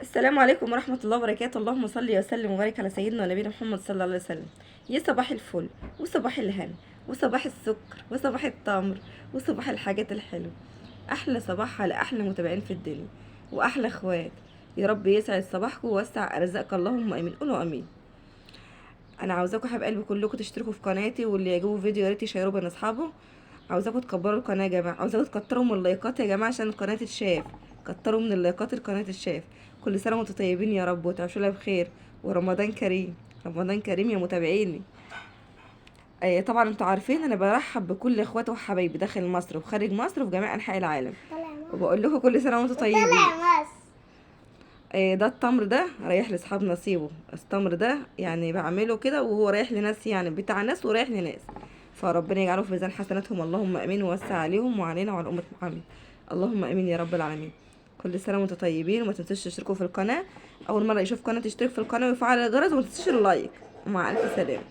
السلام عليكم ورحمة الله وبركاته. اللهم صل وسلم وبارك على سيدنا ونبينا محمد صلى الله عليه وسلم. يا صباح الفل وصباح الهنا وصباح السكر وصباح التمر وصباح الحاجات الحلوة. أحلى صباح على أحلى متابعين في الدنيا وأحلى اخوات. يا رب يسعد صباحكم ووسع أرزاقكم، اللهم آمين. قولوا آمين. أنا عاوزاكم حبايب قلبي كلكم تشتركوا في قناتي، واللي يعجبه فيديو يا ريت يشيروه بين أصحابه. عاوزاكم تكبروا القناة يا جماعة، عاوزاكم تكتروا من اللايكات يا جماعة عشان القناة تتشاف. كتروا من اللايكات القناة تتشاف. كل سنة وانتم طيبين يا رب وتعيشوا لها بخير، ورمضان كريم. رمضان كريم يا متابعيني. طبعا انتوا عارفين انا برحب بكل اخواتي وحبايبي داخل مصر وخارج مصر وفي جميع انحاء العالم، وبقول لكم كل سنة وانتم طيبين. ده التمر ده رايح لاصحاب نصيبه. التمر ده يعني بعمله كده وهو رايح لناس، يعني بتاع ناس ورايح لناس، فربنا يجعله في ميزان حسناتهم، اللهم امين، ووسع عليهم وعلينا وعلى امه محمد، اللهم امين يا رب العالمين. كل سنه وانتم طيبين، وما تنسوش تشتركوا في القناه. اول مره يشوف قناه تشترك في القناه ويفعل الجرس، وما تنسوش اللايك. ومع الف سلامه.